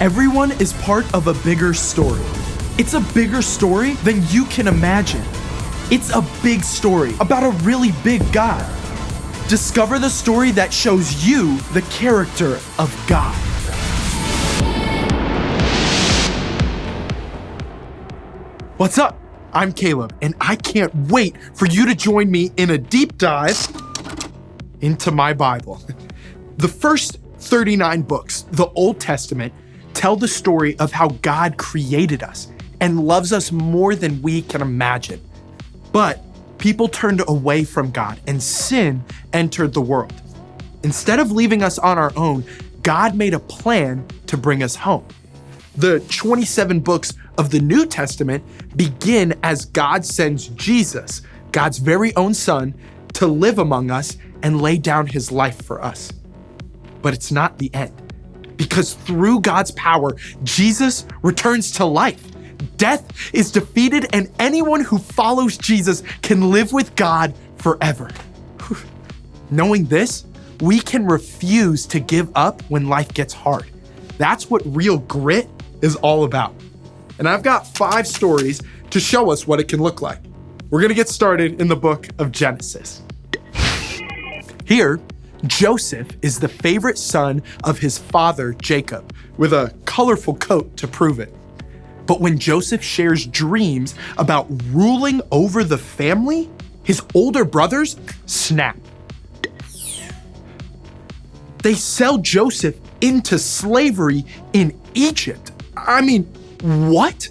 Everyone is part of a bigger story. It's a bigger story than you can imagine. It's a big story about a really big God. Discover the story that shows you the character of God. What's up? I'm Caleb, and I can't wait for you to join me in a deep dive into my Bible. The first 39 books, the Old Testament, tell the story of how God created us and loves us more than we can imagine. But people turned away from God and sin entered the world. Instead of leaving us on our own, God made a plan to bring us home. The 27 books of the New Testament begin as God sends Jesus, God's very own son, to live among us and lay down his life for us. But it's not the end, because through God's power, Jesus returns to life. Death is defeated, and anyone who follows Jesus can live with God forever. Knowing this, we can refuse to give up when life gets hard. That's what real grit is all about. And I've got 5 stories to show us what it can look like. We're gonna get started in the book of Genesis. Here, Joseph is the favorite son of his father, Jacob, with a colorful coat to prove it. But when Joseph shares dreams about ruling over the family, his older brothers snap. They sell Joseph into slavery in Egypt. I mean, what?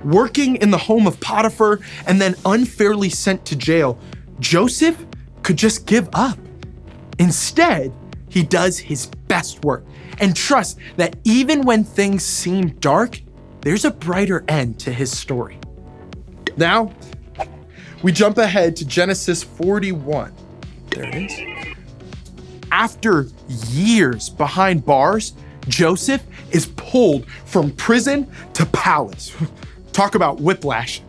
Working in the home of Potiphar and then unfairly sent to jail, Joseph could just give up. Instead, he does his best work and trusts that even when things seem dark, there's a brighter end to his story. Now, we jump ahead to Genesis 41. There it is. After years behind bars, Joseph is pulled from prison to palace. Talk about whiplash.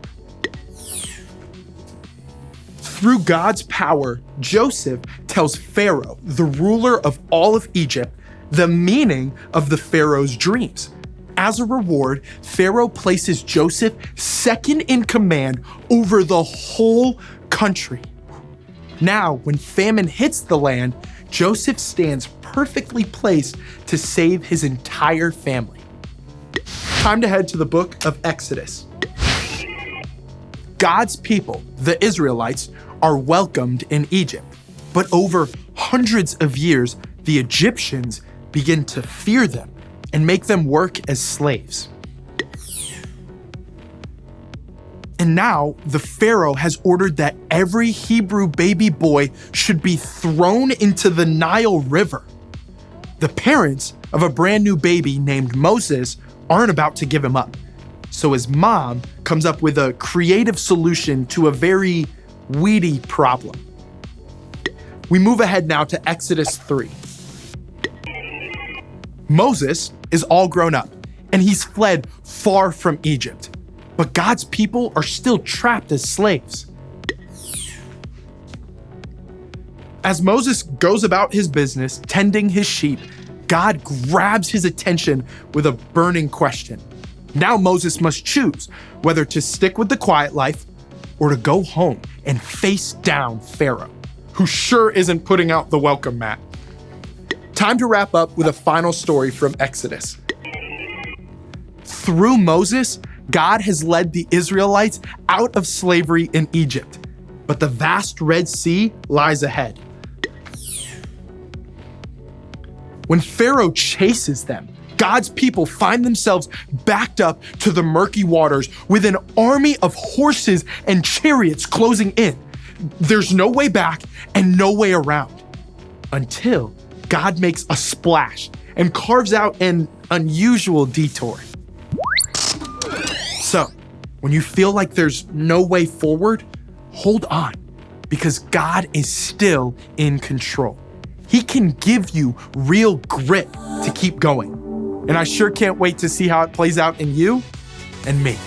Through God's power, Joseph tells Pharaoh, the ruler of all of Egypt, the meaning of the Pharaoh's dreams. As a reward, Pharaoh places Joseph second in command over the whole country. Now, when famine hits the land, Joseph stands perfectly placed to save his entire family. Time to head to the book of Exodus. God's people, the Israelites, are welcomed in Egypt. But over hundreds of years, the Egyptians begin to fear them and make them work as slaves. And now the Pharaoh has ordered that every Hebrew baby boy should be thrown into the Nile River. The parents of a brand new baby named Moses aren't about to give him up. So his mom comes up with a creative solution to a very weedy problem. We move ahead now to Exodus 3. Moses is all grown up and he's fled far from Egypt, but God's people are still trapped as slaves. As Moses goes about his business, tending his sheep, God grabs his attention with a burning question. Now Moses must choose whether to stick with the quiet life or to go home and face down Pharaoh, who sure isn't putting out the welcome mat. Time to wrap up with a final story from Exodus. Through Moses, God has led the Israelites out of slavery in Egypt, but the vast Red Sea lies ahead. When Pharaoh chases them, God's people find themselves backed up to the murky waters with an army of horses and chariots closing in. There's no way back and no way around until God makes a splash and carves out an unusual detour. So, when you feel like there's no way forward, hold on, because God is still in control. He can give you real grit to keep going. And I sure can't wait to see how it plays out in you and me.